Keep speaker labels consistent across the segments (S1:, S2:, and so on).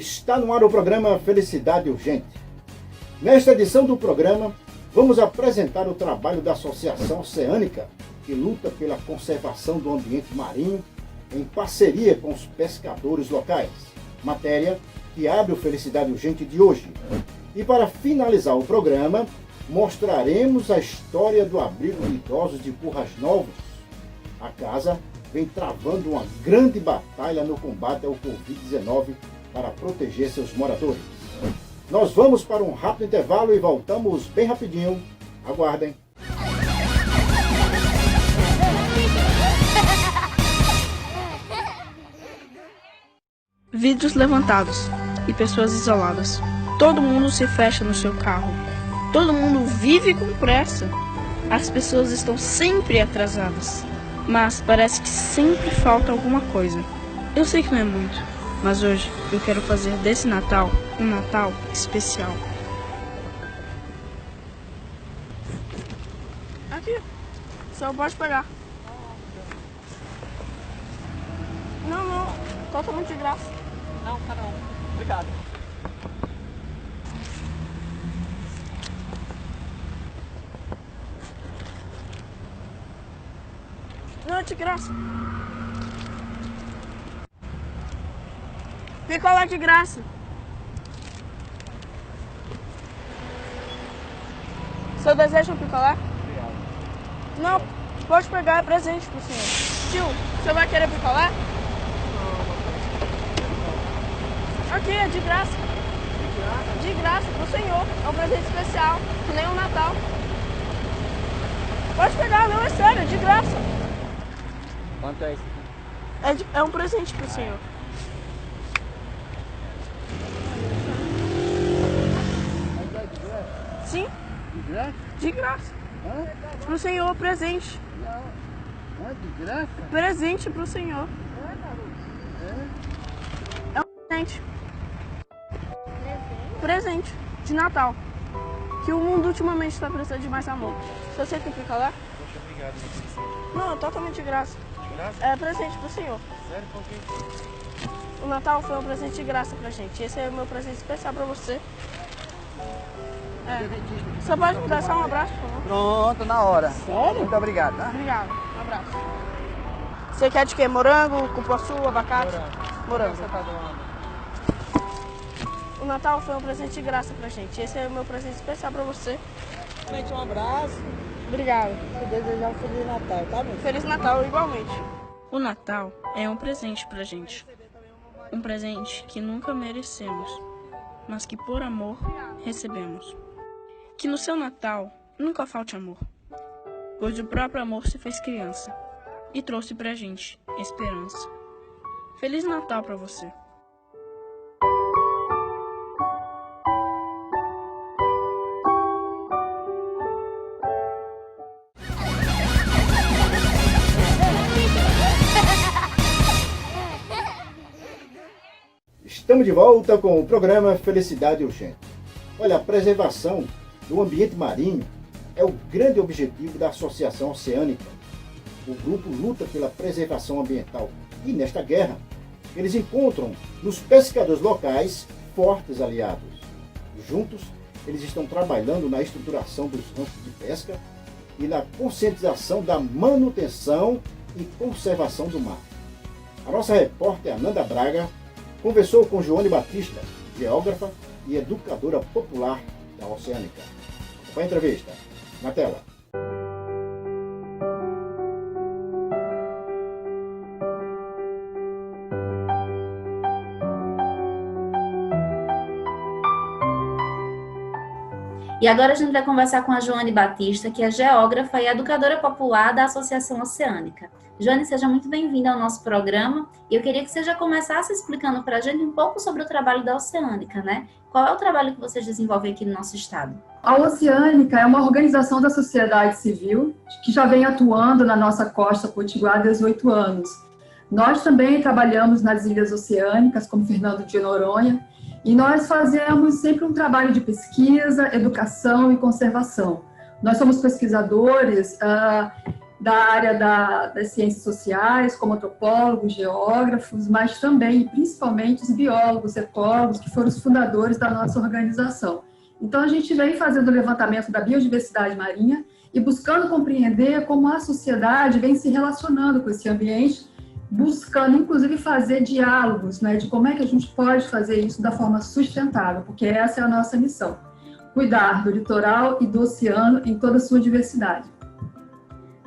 S1: Está no ar o programa Felicidade Urgente. Nesta edição do programa, vamos apresentar o trabalho da Associação Oceânica, que luta pela conservação do ambiente marinho em parceria com os pescadores locais. Matéria que abre o Felicidade Urgente de hoje. E para finalizar o programa, mostraremos a história do abrigo de idosos de Currais Novos. A casa vem travando uma grande batalha no combate ao Covid-19 para proteger seus moradores. Nós vamos para um rápido intervalo e voltamos bem rapidinho. Aguardem.
S2: Vidros levantados e pessoas isoladas. Todo mundo se fecha no seu carro. Todo mundo vive com pressa. As pessoas estão sempre atrasadas. Mas parece que sempre falta alguma coisa. Eu sei que não é muito, mas hoje eu quero fazer desse Natal um Natal especial. Aqui, só pode pegar. Não, totalmente de graça.
S3: Não, tá não. Obrigado.
S2: Não, é de graça. Picolé de graça. O senhor deseja um picolé?
S3: Obrigado.
S2: Não, pode pegar, é presente pro senhor. Tio, o senhor vai querer picolé? Aqui, é de graça. De graça pro senhor. É um presente especial, que nem o Natal. Pode pegar, não, é sério, é de graça.
S3: Quanto é isso?
S2: É um presente pro senhor. Sim,
S3: De graça?
S2: de graça.
S3: Hã?
S2: Pro senhor, presente.
S3: Não. Hã? De graça?
S2: Presente pro senhor.
S3: É?
S2: É um presente. Presente de Natal. Que o mundo ultimamente está precisando de mais amor. Você aceita o picolé?
S3: Poxa, obrigado.
S2: Não, é totalmente de graça.
S3: De graça?
S2: É presente pro senhor.
S3: Sério? Por quê?
S2: O Natal foi um presente de graça pra gente. Esse é o meu presente especial pra você. É. Você pode me dar só um abraço, por favor?
S3: Pronto, na hora.
S2: Sério?
S3: Muito obrigado, tá?
S2: Obrigado. Um abraço. Você quer de quê? Morango, cupuaçu, abacate? Morango.
S3: Você tá doando?
S2: O Natal foi um presente de graça pra gente. Esse é o meu presente especial pra você.
S3: Gente, um abraço.
S2: Obrigado.
S3: Vou desejar um Feliz Natal, tá, meu?
S2: Feliz Natal igualmente. O Natal é um presente pra gente. Um presente que nunca merecemos, mas que por amor recebemos. Que no seu Natal nunca falte amor, pois o próprio amor se fez criança e trouxe pra gente esperança. Feliz Natal pra você.
S1: Estamos de volta com o programa Felicidade Urgente. Olha, a preservação do ambiente marinho é o grande objetivo da Associação Oceânica. O grupo luta pela preservação ambiental e, nesta guerra, eles encontram nos pescadores locais fortes aliados. Juntos, eles estão trabalhando na estruturação dos campos de pesca e na conscientização da manutenção e conservação do mar. A nossa repórter Ananda Braga conversou com Joane Batista, geógrafa e educadora popular da Oceânica. Acompanhe a entrevista na tela.
S4: E agora a gente vai conversar com a Joane Batista, que é geógrafa e educadora popular da Associação Oceânica. Joane, seja muito bem-vinda ao nosso programa. E eu queria que você já começasse explicando para a gente um pouco sobre o trabalho da Oceânica, né? Qual é o trabalho que vocês desenvolvem aqui no nosso estado?
S5: A Oceânica é uma organização da sociedade civil que já vem atuando na nossa costa potiguar há 18 anos. Nós também trabalhamos nas ilhas oceânicas, como Fernando de Noronha, e nós fazemos sempre um trabalho de pesquisa, educação e conservação. Nós somos pesquisadores da área das ciências sociais, como antropólogos, geógrafos, mas também, principalmente, os biólogos, ecólogos, que foram os fundadores da nossa organização. Então, a gente vem fazendo o levantamento da biodiversidade marinha e buscando compreender como a sociedade vem se relacionando com esse ambiente, buscando, inclusive, fazer diálogos, né, de como é que a gente pode fazer isso da forma sustentável, porque essa é a nossa missão, cuidar do litoral e do oceano em toda a sua diversidade.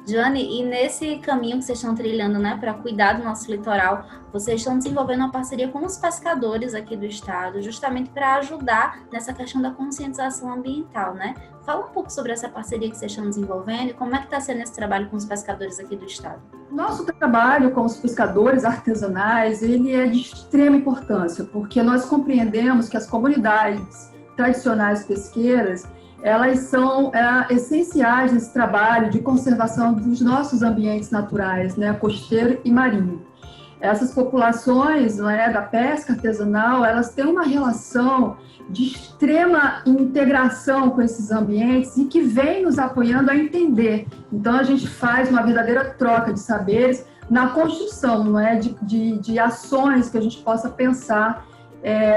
S4: Joane, e nesse caminho que vocês estão trilhando, né, para cuidar do nosso litoral, vocês estão desenvolvendo uma parceria com os pescadores aqui do estado, justamente para ajudar nessa questão da conscientização ambiental, né? Fala um pouco sobre essa parceria que vocês estão desenvolvendo e como é que está sendo esse trabalho com os pescadores aqui do estado.
S5: Nosso trabalho com os pescadores artesanais, ele é de extrema importância, porque nós compreendemos que as comunidades tradicionais pesqueiras, elas são essenciais nesse trabalho de conservação dos nossos ambientes naturais, né, costeiro e marinho. Essas populações, não é, da pesca artesanal, elas têm uma relação de extrema integração com esses ambientes e que vem nos apoiando a entender. Então, a gente faz uma verdadeira troca de saberes na construção, não é, de ações que a gente possa pensar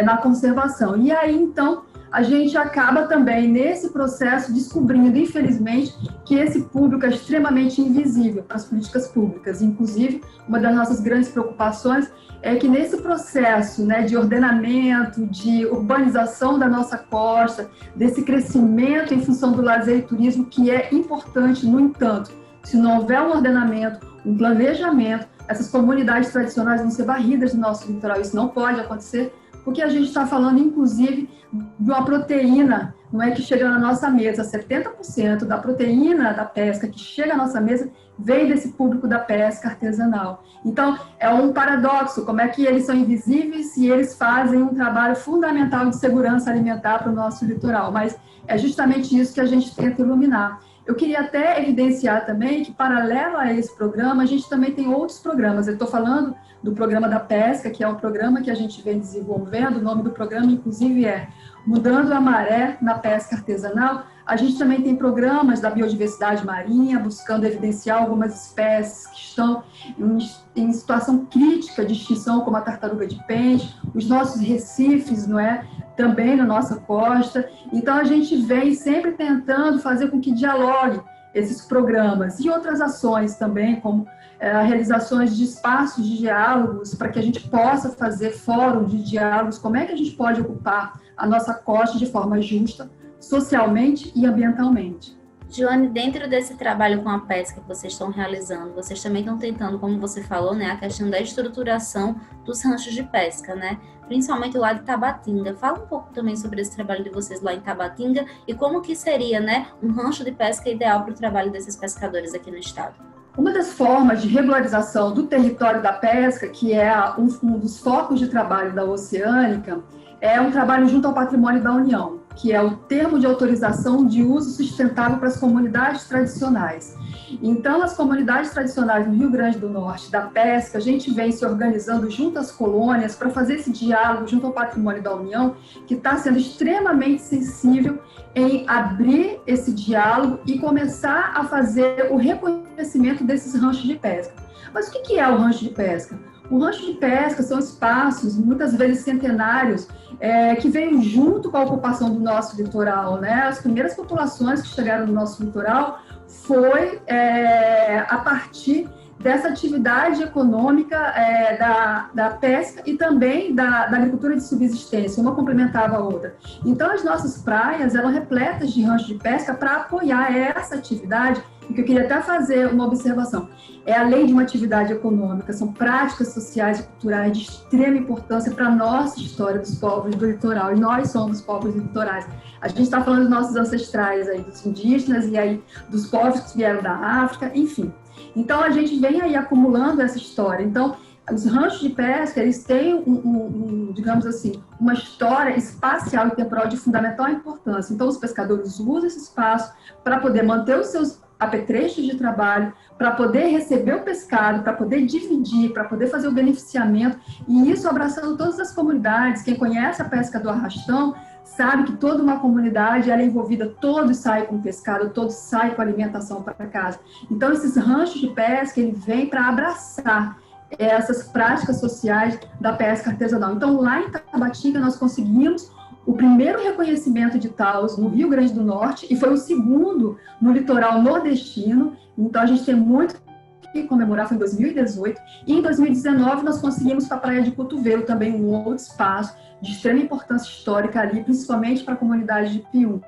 S5: na conservação. E aí, então, a gente acaba também, nesse processo, descobrindo, infelizmente, que esse público é extremamente invisível para as políticas públicas. Inclusive, uma das nossas grandes preocupações é que nesse processo, né, de ordenamento, de urbanização da nossa costa, desse crescimento em função do lazer e turismo, que é importante, no entanto, se não houver um ordenamento, um planejamento, essas comunidades tradicionais vão ser varridas do nosso litoral. Isso não pode acontecer, porque a gente está falando, inclusive, de uma proteína, não é, que chega na nossa mesa. 70% da proteína da pesca que chega à nossa mesa vem desse público da pesca artesanal. Então, é um paradoxo, como é que eles são invisíveis e eles fazem um trabalho fundamental de segurança alimentar para o nosso litoral. Mas é justamente isso que a gente tenta iluminar. Eu queria até evidenciar também que, paralelo a esse programa, a gente também tem outros programas. Eu estou falando do programa da pesca, que é um programa que a gente vem desenvolvendo. O nome do programa, inclusive, é Mudando a Maré na Pesca Artesanal. A gente também tem programas da biodiversidade marinha, buscando evidenciar algumas espécies que estão em situação crítica de extinção, como a tartaruga de peixe, os nossos recifes, não é? Também na nossa costa. Então, a gente vem sempre tentando fazer com que dialogue esses programas e outras ações também, como realizações de espaços de diálogos, para que a gente possa fazer fórum de diálogos, como é que a gente pode ocupar a nossa costa de forma justa, socialmente e ambientalmente.
S4: Joane, dentro desse trabalho com a pesca que vocês estão realizando, vocês também estão tentando, como você falou, né, a questão da estruturação dos ranchos de pesca, né? Principalmente lá de Tabatinga. Fala um pouco também sobre esse trabalho de vocês lá em Tabatinga e como que seria, né, um rancho de pesca ideal para o trabalho desses pescadores aqui no estado.
S5: Uma das formas de regularização do território da pesca, que é um dos focos de trabalho da Oceânica, é um trabalho junto ao patrimônio da União, que é o termo de autorização de uso sustentável para as comunidades tradicionais. Então, as comunidades tradicionais no Rio Grande do Norte, da pesca, a gente vem se organizando junto às colônias para fazer esse diálogo junto ao patrimônio da União, que está sendo extremamente sensível em abrir esse diálogo e começar a fazer o reconhecimento desses ranchos de pesca. Mas o que é o rancho de pesca? O rancho de pesca são espaços, muitas vezes centenários, que veio junto com a ocupação do nosso litoral, né? As primeiras populações que chegaram no nosso litoral foi a partir dessa atividade econômica da pesca e também da agricultura de subsistência, uma complementava a outra. Então, as nossas praias eram repletas de ranchos de pesca para apoiar essa atividade, e que eu queria até fazer uma observação. Além de uma atividade econômica, são práticas sociais e culturais de extrema importância para a nossa história dos povos do litoral, e nós somos povos litorais. A gente está falando dos nossos ancestrais, aí, dos indígenas e aí dos povos que vieram da África, enfim. Então, a gente vem aí acumulando essa história. Então, os ranchos de pesca, eles têm, digamos assim, uma história espacial e temporal de fundamental importância. Então, os pescadores usam esse espaço para poder manter os seus apetrechos de trabalho, para poder receber o pescado, para poder dividir, para poder fazer o beneficiamento, e isso abraçando todas as comunidades. Quem conhece a pesca do arrastão sabe que toda uma comunidade ela é envolvida, todos saem com pescado, todos saem com alimentação para casa. Então, esses ranchos de pesca, ele vem para abraçar essas práticas sociais da pesca artesanal. Então, lá em Tabatinga, nós conseguimos o primeiro reconhecimento de Taos no Rio Grande do Norte e foi o segundo no litoral nordestino. Então, a gente tem muito que comemorar, foi em 2018. E em 2019, nós conseguimos para a Praia de Cotovelo também um outro espaço de extrema importância histórica ali, principalmente para a comunidade de Piúma.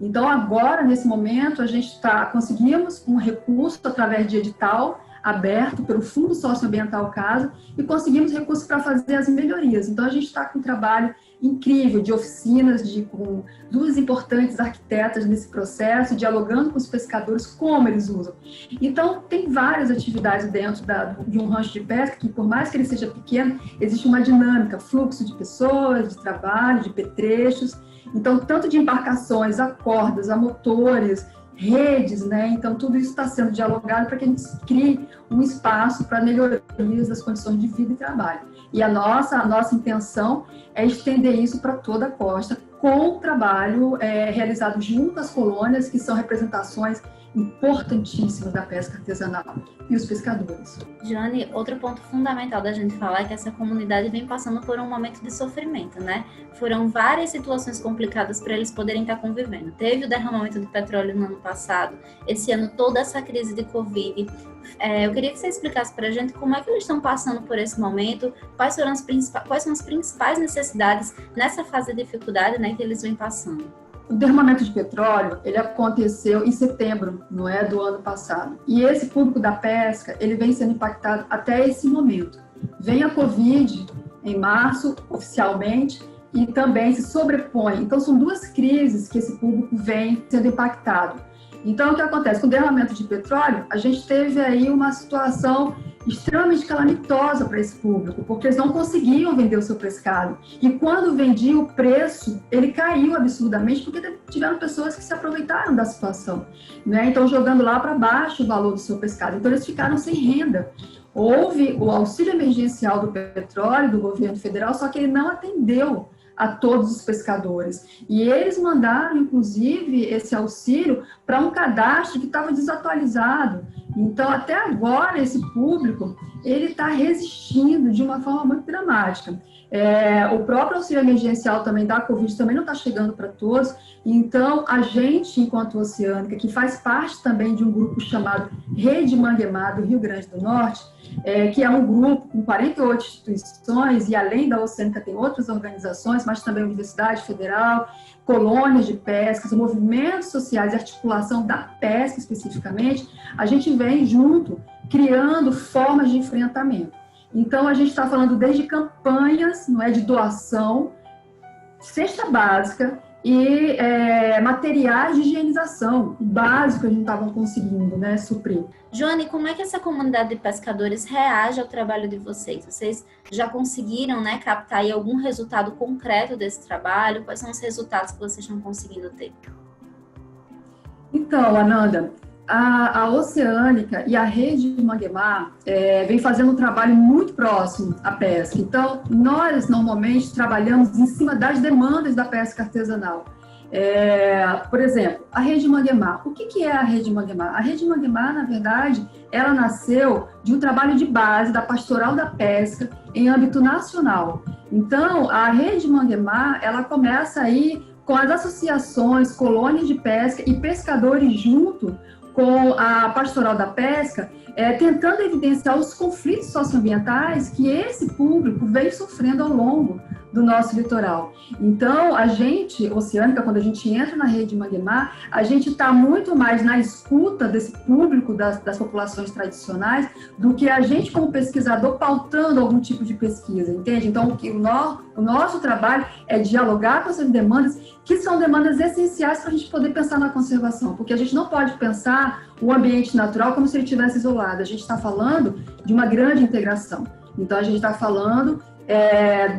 S5: Então, agora, nesse momento, a gente conseguimos um recurso através de edital aberto pelo Fundo Socioambiental Casa e conseguimos recursos para fazer as melhorias. Então, a gente está com um trabalho incrível de oficinas com duas importantes arquitetas nesse processo, dialogando com os pescadores como eles usam. Então, tem várias atividades dentro de um rancho de pesca que, por mais que ele seja pequeno, existe uma dinâmica, fluxo de pessoas, de trabalho, de petrechos. Então, tanto de embarcações, a cordas, a motores, redes, né? Então, tudo isso está sendo dialogado para que a gente crie um espaço para melhorias das condições de vida e trabalho. E a nossa intenção é estender isso para toda a costa, com o trabalho realizado junto às colônias, que são representações importantíssimas da pesca artesanal, e os pescadores.
S4: Jane, outro ponto fundamental da gente falar é que essa comunidade vem passando por um momento de sofrimento, né? Foram várias situações complicadas para eles poderem estar convivendo. Teve o derramamento de petróleo no ano passado, esse ano toda essa crise de Covid. Eu queria que você explicasse para a gente como é que eles estão passando por esse momento, quais são as principais necessidades nessa fase de dificuldade, né, que eles vêm passando.
S5: O derramamento de petróleo, ele aconteceu em setembro, não é, do ano passado. E esse público da pesca, ele vem sendo impactado até esse momento. Vem a Covid em março, oficialmente, e também se sobrepõe. Então, são duas crises que esse público vem sendo impactado. Então, o que acontece? Com o derramamento de petróleo, a gente teve aí uma situação extremamente calamitosa para esse público, porque eles não conseguiam vender o seu pescado. E quando vendiam, o preço, ele caiu absurdamente, porque tiveram pessoas que se aproveitaram da situação, né? Então, jogando lá para baixo o valor do seu pescado. Então, eles ficaram sem renda. Houve o auxílio emergencial do petróleo, do governo federal, só que ele não atendeu a todos os pescadores. E eles mandaram, inclusive, esse auxílio para um cadastro que estava desatualizado. Então, até agora, esse público, ele está resistindo de uma forma muito dramática. O próprio auxílio emergencial também da Covid também não está chegando para todos. Então, a gente, enquanto Oceânica, que faz parte também de um grupo chamado Rede Manguemar do Rio Grande do Norte, que é um grupo com 48 instituições, e além da Oceânica tem outras organizações, mas também a Universidade Federal, colônias de pesca, movimentos sociais e articulação da pesca especificamente, a gente vem junto criando formas de enfrentamento. Então, a gente está falando desde campanhas, não é, de doação, cesta básica e materiais de higienização, o básico a gente estava conseguindo, né, suprir.
S4: Joane, como é que essa comunidade de pescadores reage ao trabalho de vocês? Vocês já conseguiram, né, captar aí algum resultado concreto desse trabalho? Quais são os resultados que vocês estão conseguindo ter?
S5: Então, Ananda, a Oceânica e a Rede Manguemar vem fazendo um trabalho muito próximo à pesca. Então, nós normalmente trabalhamos em cima das demandas da pesca artesanal. Por exemplo, a Rede Manguemar. O que é a Rede Manguemar? A Rede Manguemar, na verdade, ela nasceu de um trabalho de base da Pastoral da Pesca em âmbito nacional. Então, a Rede Manguemar, ela começa aí com as associações, colônias de pesca e pescadores junto com a Pastoral da Pesca, tentando evidenciar os conflitos socioambientais que esse público vem sofrendo ao longo do nosso litoral. Então, a gente, Oceânica, quando a gente entra na Rede Manguemar, a gente está muito mais na escuta desse público das populações tradicionais do que a gente, como pesquisador, pautando algum tipo de pesquisa, entende? Então, o nosso trabalho é dialogar com essas demandas, que são demandas essenciais para a gente poder pensar na conservação, porque a gente não pode pensar o ambiente natural como se ele estivesse isolado. A gente está falando de uma grande integração. Então, a gente está falando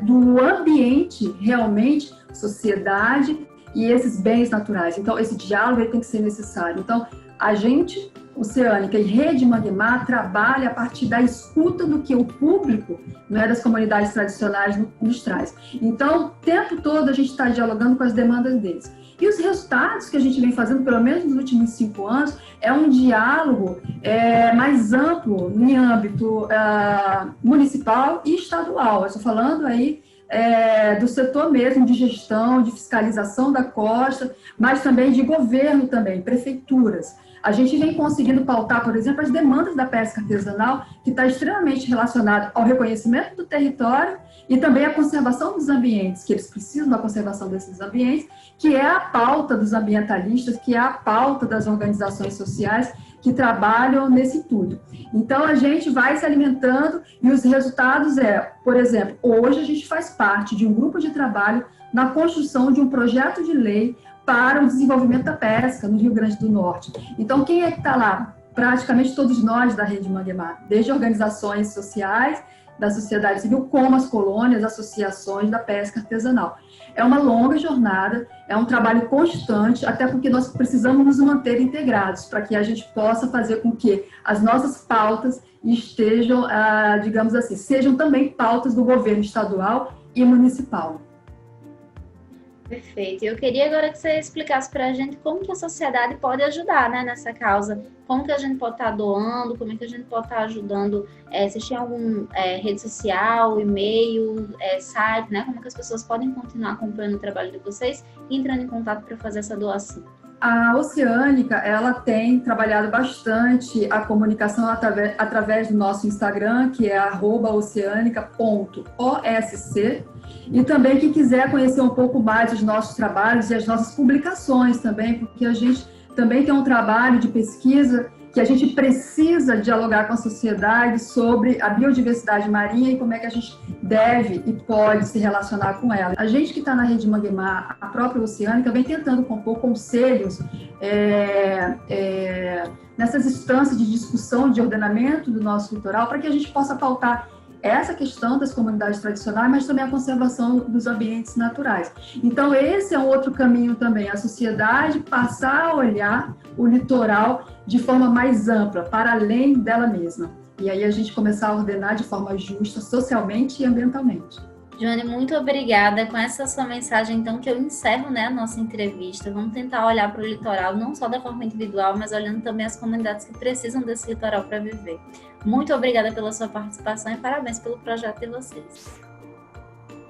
S5: do ambiente, realmente, sociedade e esses bens naturais. Então, esse diálogo tem que ser necessário. Então, a gente Oceânica e Rede Manguemar trabalha a partir da escuta do que o público, né, das comunidades tradicionais nos traz. Então, o tempo todo a gente está dialogando com as demandas deles. E os resultados que a gente vem fazendo, pelo menos nos últimos 5 anos, é um diálogo mais amplo em âmbito municipal e estadual. Eu estou falando aí do setor mesmo de gestão, de fiscalização da costa, mas também de governo também, prefeituras. A gente vem conseguindo pautar, por exemplo, as demandas da pesca artesanal, que está extremamente relacionada ao reconhecimento do território e também à conservação dos ambientes, que eles precisam da conservação desses ambientes, que é a pauta dos ambientalistas, que é a pauta das organizações sociais que trabalham nesse intuito. Então, a gente vai se alimentando e os resultados por exemplo, hoje a gente faz parte de um grupo de trabalho na construção de um projeto de lei para o desenvolvimento da pesca no Rio Grande do Norte. Então, quem é que está lá? Praticamente todos nós da Rede Manguemar, desde organizações sociais, da sociedade civil, como as colônias, associações da pesca artesanal. É uma longa jornada, é um trabalho constante, até porque nós precisamos nos manter integrados, para que a gente possa fazer com que as nossas pautas estejam, digamos assim, sejam também pautas do governo estadual e municipal.
S4: Perfeito. Eu queria agora que você explicasse para a gente como que a sociedade pode ajudar, né, nessa causa. Como que a gente pode estar doando, como é que a gente pode estar ajudando, se tem algum rede social, e-mail, site, né? Como que as pessoas podem continuar acompanhando o trabalho de vocês e entrando em contato para fazer essa doação?
S5: A Oceânica, ela tem trabalhado bastante a comunicação através do nosso Instagram, que é @oceanica.osc. E também quem quiser conhecer um pouco mais dos nossos trabalhos e as nossas publicações também, porque a gente também tem um trabalho de pesquisa que a gente precisa dialogar com a sociedade sobre a biodiversidade marinha e como é que a gente deve e pode se relacionar com ela. A gente que está na Rede Manguemar, a própria Oceânica, vem tentando compor conselhos nessas instâncias de discussão, de ordenamento do nosso litoral, para que a gente possa pautar essa questão das comunidades tradicionais, mas também a conservação dos ambientes naturais. Então, esse é um outro caminho também, a sociedade passar a olhar o litoral de forma mais ampla, para além dela mesma. E aí a gente começar a ordenar de forma justa, socialmente e ambientalmente.
S4: Joane, muito obrigada. Com essa sua mensagem, então, que eu encerro, né, a nossa entrevista. Vamos tentar olhar para o litoral, não só da forma individual, mas olhando também as comunidades que precisam desse litoral para viver. Muito obrigada pela sua participação e parabéns pelo projeto de vocês.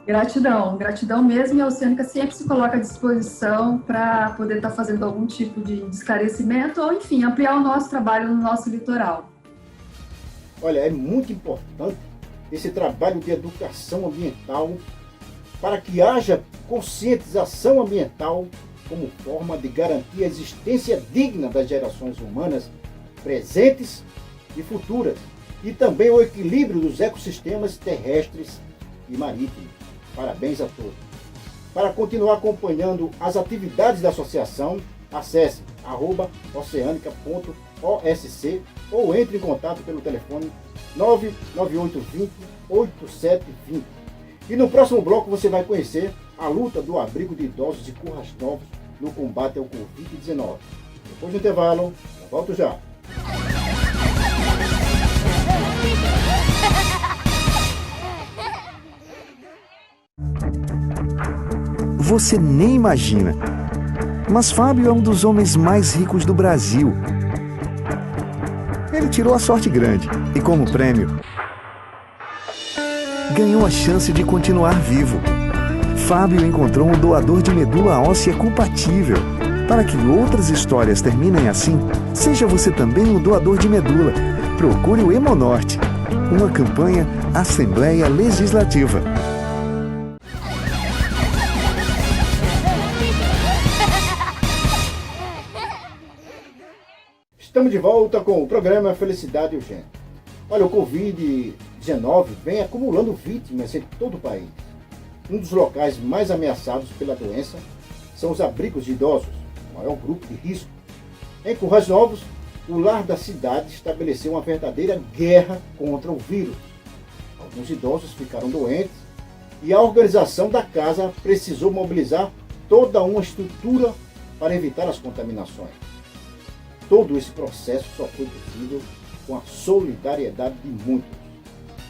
S5: Gratidão, gratidão mesmo. E a Oceânica sempre se coloca à disposição para poder estar fazendo algum tipo de esclarecimento ou, enfim, ampliar o nosso trabalho no nosso litoral.
S1: Olha, é muito importante esse trabalho de educação ambiental para que haja conscientização ambiental como forma de garantir a existência digna das gerações humanas presentes e futuras e também o equilíbrio dos ecossistemas terrestres e marítimos. Parabéns a todos. Para continuar acompanhando as atividades da associação, acesse @oceanica.osc ou entre em contato pelo telefone 99820-8720. E no próximo bloco você vai conhecer a luta do abrigo de idosos de Currais Novos no combate ao Covid-19. Depois do intervalo, eu volto já.
S6: Você nem imagina, mas Fábio é um dos homens mais ricos do Brasil. Ele tirou a sorte grande e, como prêmio, ganhou a chance de continuar vivo. Fábio encontrou um doador de medula óssea compatível. Para que outras histórias terminem assim, seja você também um doador de medula. Procure o Hemonorte, uma campanha Assembleia Legislativa.
S1: Estamos de volta com o programa Felicidade Urgente. Olha, o Covid-19 vem acumulando vítimas em todo o país. Um dos locais mais ameaçados pela doença são os abrigos de idosos, o maior grupo de risco. Em Currais Novos, o lar da cidade estabeleceu uma verdadeira guerra contra o vírus. Alguns idosos ficaram doentes e a organização da casa precisou mobilizar toda uma estrutura para evitar as contaminações. todo esse processo só foi possível com a solidariedade de muitos.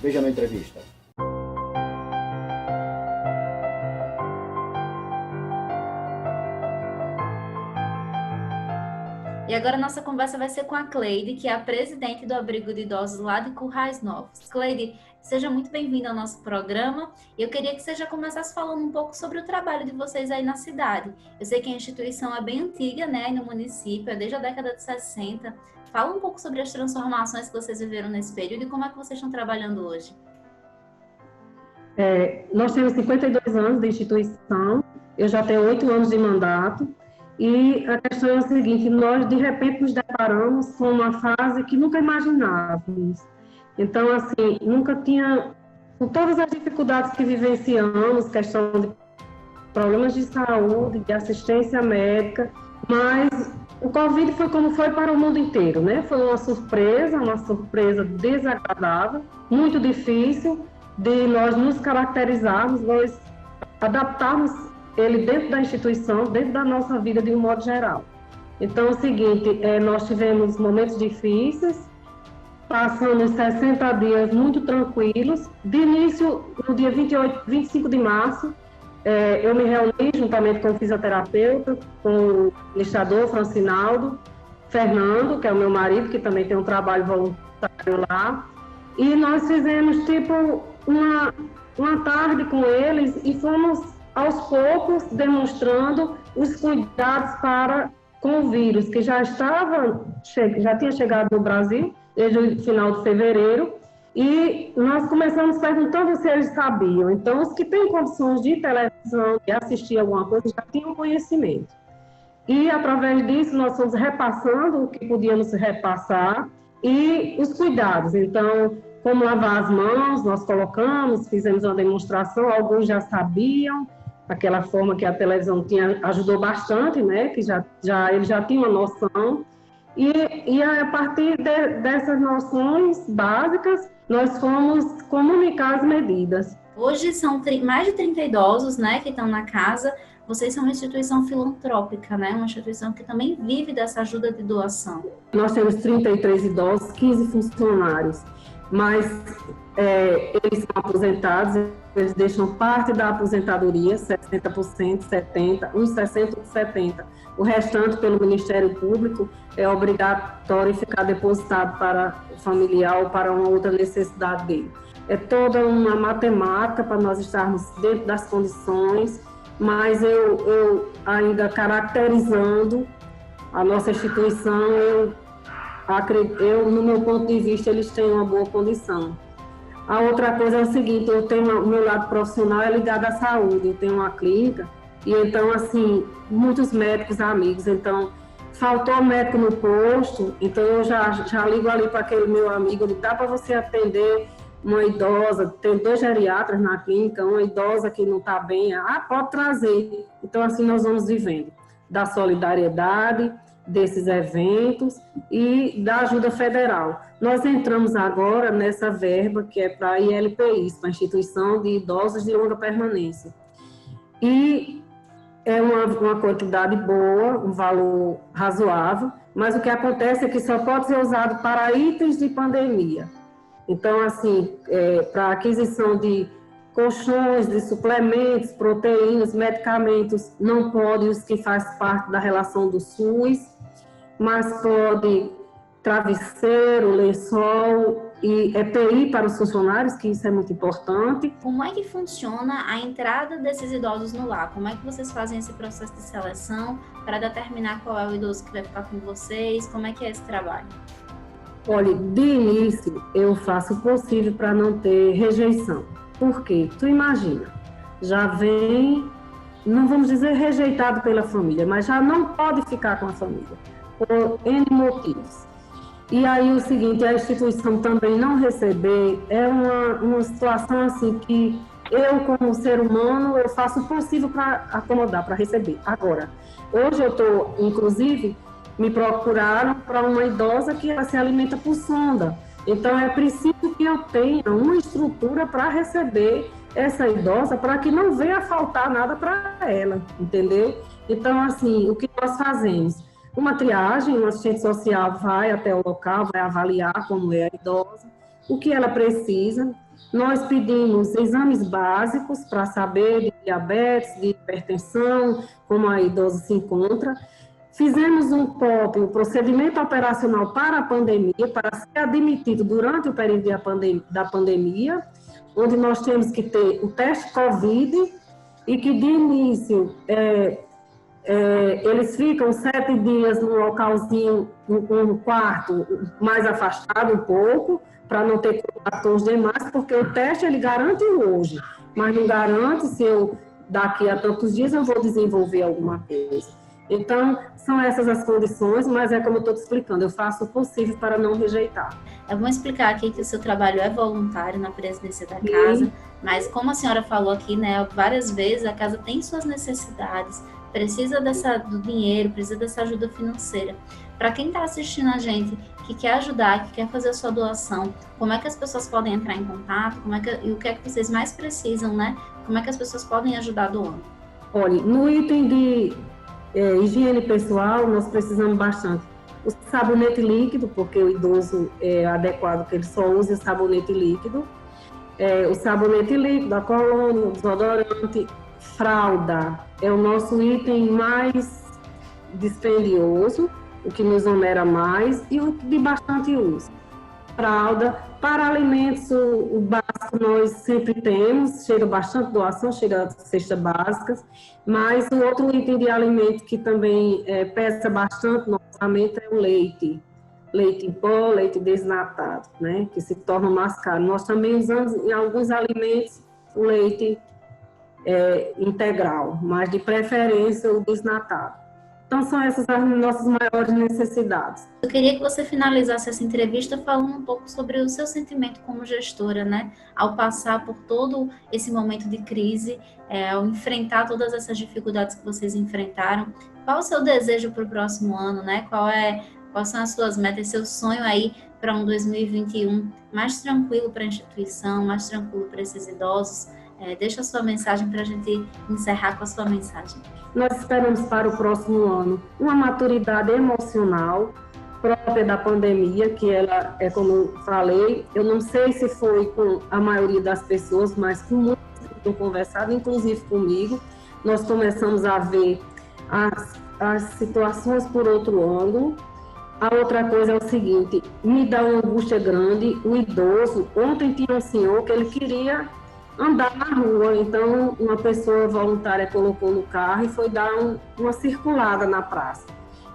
S1: Veja na entrevista.
S4: E agora a nossa conversa vai ser com a Cleide, que é a presidente do Abrigo de Idosos lá de Currais Novos. Cleide, seja muito bem-vinda ao nosso programa. Eu queria que você já começasse falando um pouco sobre o trabalho de vocês aí na cidade. Eu sei que a instituição é bem antiga, né, aí no município, é desde a década de 60. Fala um pouco sobre as transformações que vocês viveram nesse período e como é que vocês estão trabalhando hoje.
S7: Nós temos 52 anos de instituição, eu já tenho 8 anos de mandato. E a questão é a seguinte, nós de repente nos deparamos com uma fase que nunca imaginávamos. Então, assim, nunca tinha, com todas as dificuldades que vivenciamos, questão de problemas de saúde, de assistência médica, mas o Covid foi como foi para o mundo inteiro, né? Foi uma surpresa desagradável, muito difícil de nós nos caracterizarmos, nós adaptarmos ele dentro da instituição, dentro da nossa vida de um modo geral. Então, é o seguinte, nós tivemos momentos difíceis, passamos 60 dias muito tranquilos. De início, no dia 25 de março, eu me reuni juntamente com o fisioterapeuta, com o administrador Francinaldo, Fernando, que é o meu marido, que também tem um trabalho voluntário lá, e nós fizemos tipo uma tarde com eles e fomos aos poucos demonstrando os cuidados com o vírus, que já tinha chegado no Brasil desde o final de fevereiro, e nós começamos perguntando se eles sabiam. Então, os que têm condições de televisão, de assistir alguma coisa, já tinham conhecimento. E, através disso, nós fomos repassando o que podíamos repassar e os cuidados. Então, como lavar as mãos, nós fizemos uma demonstração, alguns já sabiam, aquela forma que a televisão ajudou bastante, né? Que ele já tinha uma noção. E a partir dessas noções básicas, nós fomos comunicar as medidas.
S4: Hoje são mais de 30 idosos, né, que estão na casa. Vocês são uma instituição filantrópica, né? Uma instituição que também vive dessa ajuda de doação.
S7: Nós temos 33 idosos, 15 funcionários, mas eles são aposentados, eles deixam parte da aposentadoria, 60%, 70%, uns 60%, 70%. O restante, pelo Ministério Público, é obrigatório ficar depositado para o familiar ou para uma outra necessidade dele. É toda uma matemática para nós estarmos dentro das condições, mas eu ainda caracterizando a nossa instituição, no meu ponto de vista, eles têm uma boa condição. A outra coisa é o seguinte, o meu lado profissional é ligado à saúde, eu tenho uma clínica, e então, assim, muitos médicos amigos, então, faltou médico no posto, então eu já ligo ali para aquele meu amigo, dá para você atender uma idosa, tem 2 geriatras na clínica, uma idosa que não está bem, pode trazer. Então, assim, nós vamos vivendo da solidariedade, desses eventos e da ajuda federal. Nós entramos agora nessa verba que é para a ILPIs, para a Instituição de Idosos de Longa Permanência. E é uma quantidade boa, um valor razoável, mas o que acontece é que só pode ser usado para itens de pandemia. Então, assim, para aquisição de colchões, de suplementos, proteínas, medicamentos, não pode os que fazem parte da relação do SUS, mas pode travesseiro, lençol e EPI para os funcionários, que isso é muito importante.
S4: Como é que funciona a entrada desses idosos no lar? Como é que vocês fazem esse processo de seleção para determinar qual é o idoso que vai ficar com vocês? Como é que é esse trabalho?
S7: Olha, de início eu faço o possível para não ter rejeição. Por quê? Tu imagina, já vem, não vamos dizer rejeitado pela família, mas já não pode ficar com a família, por N motivos. E aí o seguinte, a instituição também não receber é uma situação assim que eu, como ser humano, eu faço o possível para acomodar, para receber. Agora, hoje eu estou, inclusive, me procuraram para uma idosa que ela se alimenta por sonda. Então, é preciso que eu tenha uma estrutura para receber essa idosa, para que não venha faltar nada para ela, entendeu? Então, assim, o que nós fazemos? uma triagem, um assistente social vai até o local, vai avaliar como é a idosa, o que ela precisa. Nós pedimos exames básicos para saber de diabetes, de hipertensão, como a idosa se encontra. Fizemos um POP, um procedimento operacional para a pandemia, para ser admitido durante o período da pandemia, onde nós temos que ter o teste COVID e que de início eles ficam 7 dias num localzinho, num quarto mais afastado um pouco, para não ter contato com os demais, porque o teste ele garante hoje, mas não garante se eu daqui a tantos dias eu vou desenvolver alguma coisa. Então, são essas as condições, mas é como eu estou te explicando, eu faço o possível para não rejeitar.
S4: É bom explicar aqui que o seu trabalho é voluntário na presidência da casa, mas como a senhora falou aqui, né, várias vezes a casa tem suas necessidades, precisa do dinheiro, precisa dessa ajuda financeira. Para quem está assistindo a gente, que quer ajudar, que quer fazer a sua doação, como é que as pessoas podem entrar em contato? E o que é que vocês mais precisam, né? Como é que as pessoas podem ajudar doando?
S7: Olha, no item de higiene pessoal, nós precisamos bastante. O sabonete líquido, porque o idoso é adequado que ele só use o sabonete líquido. O sabonete líquido, a colônia, o desodorante, fralda. É o nosso item mais dispendioso, o que nos onera mais e o de bastante uso. Fralda, para alimentos, o básico nós sempre temos, chega bastante doação, chega cestas básicas, mas o outro item de alimento que também pesa bastante no orçamento é o leite. Leite em pó, leite desnatado, né, que se torna mais caro. Nós também usamos em alguns alimentos o leite integral, mas de preferência o desnatado. Então, são essas as nossas maiores necessidades.
S4: Eu queria que você finalizasse essa entrevista falando um pouco sobre o seu sentimento como gestora, né? Ao passar por todo esse momento de crise, ao enfrentar todas essas dificuldades que vocês enfrentaram, qual o seu desejo para o próximo ano, né? Quais são as suas metas, seu sonho aí para um 2021 mais tranquilo para a instituição, mais tranquilo para esses idosos? Deixa a sua mensagem para a gente encerrar com a sua mensagem.
S7: Nós esperamos para o próximo ano uma maturidade emocional própria da pandemia, que ela é como eu falei, eu não sei se foi com a maioria das pessoas, mas com muitos que tenham conversado, inclusive comigo, nós começamos a ver as situações por outro ângulo. A outra coisa é o seguinte, me dá uma angústia grande, o idoso, ontem tinha um senhor que ele queria andar na rua, então uma pessoa voluntária colocou no carro e foi dar uma circulada na praça.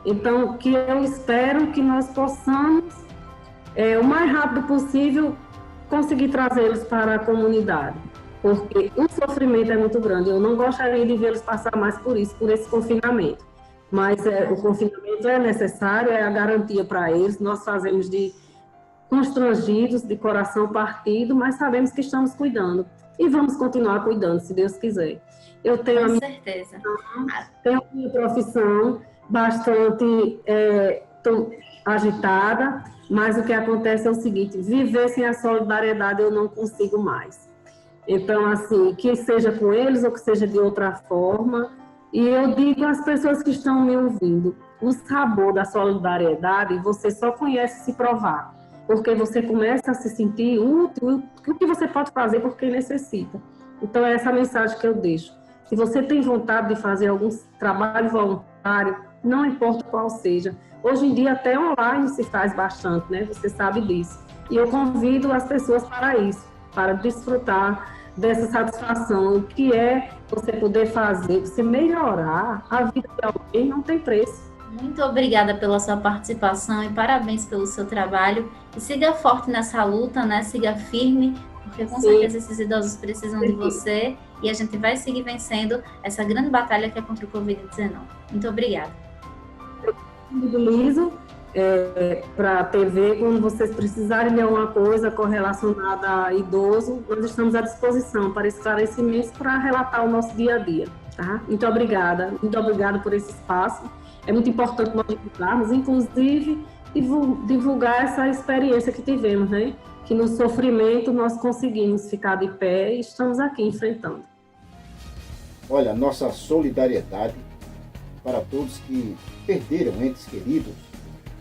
S7: Então, que eu espero que nós possamos, o mais rápido possível, conseguir trazê-los para a comunidade, porque o sofrimento é muito grande. Eu não gostaria de vê-los passar mais por esse confinamento, mas o confinamento é necessário, é a garantia para eles. Nós fazemos de constrangidos, de coração partido, mas sabemos que estamos cuidando. E vamos continuar cuidando, se Deus quiser. Eu tenho
S4: Com certeza.
S7: Tenho a minha profissão bastante agitada, mas o que acontece é o seguinte, viver sem a solidariedade eu não consigo mais. Então, assim, que seja com eles ou que seja de outra forma, e eu digo às pessoas que estão me ouvindo, o sabor da solidariedade você só conhece se provar. Porque você começa a se sentir útil, o que você pode fazer por quem necessita. Então, é essa mensagem que eu deixo. Se você tem vontade de fazer algum trabalho voluntário, não importa qual seja. Hoje em dia, até online se faz bastante, né? Você sabe disso. E eu convido as pessoas para isso, para desfrutar dessa satisfação, que é você poder fazer, você melhorar a vida de alguém, não tem preço.
S4: Muito obrigada pela sua participação e parabéns pelo seu trabalho. E siga forte nessa luta, né? Siga firme, porque com certeza esses idosos precisam de você e a gente vai seguir vencendo essa grande batalha que é contra o Covid-19. Muito obrigada.
S7: Liso, para a TV, quando vocês precisarem de alguma coisa correlacionada a idoso, nós estamos à disposição para esclarecimentos, para relatar o nosso dia a dia. Tá? Muito obrigada por esse espaço. É muito importante nós divulgarmos, inclusive divulgar essa experiência que tivemos, né? Que no sofrimento nós conseguimos ficar de pé e estamos aqui enfrentando.
S1: Olha, nossa solidariedade para todos que perderam entes queridos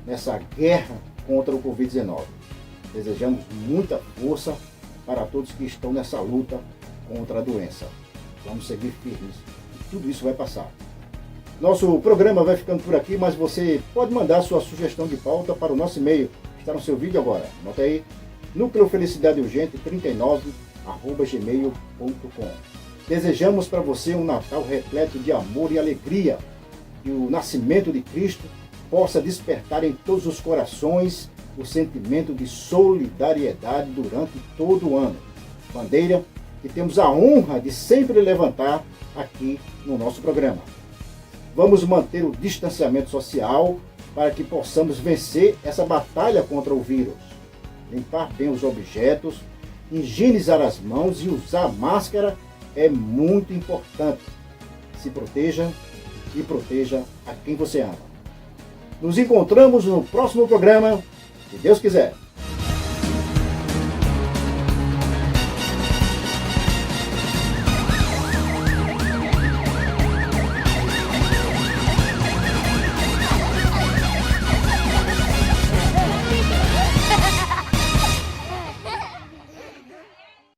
S1: nessa guerra contra o Covid-19. Desejamos muita força para todos que estão nessa luta contra a doença. Vamos seguir firmes e tudo isso vai passar. Nosso programa vai ficando por aqui, mas você pode mandar sua sugestão de pauta para o nosso e-mail, que está no seu vídeo agora. Anota aí, nucleofelicidade39@gmail.com. Desejamos para você um Natal repleto de amor e alegria, que o nascimento de Cristo possa despertar em todos os corações o sentimento de solidariedade durante todo o ano. Bandeira que temos a honra de sempre levantar aqui no nosso programa. Vamos manter o distanciamento social para que possamos vencer essa batalha contra o vírus. Limpar bem os objetos, higienizar as mãos e usar máscara é muito importante. Se proteja e proteja a quem você ama. Nos encontramos no próximo programa, se Deus quiser.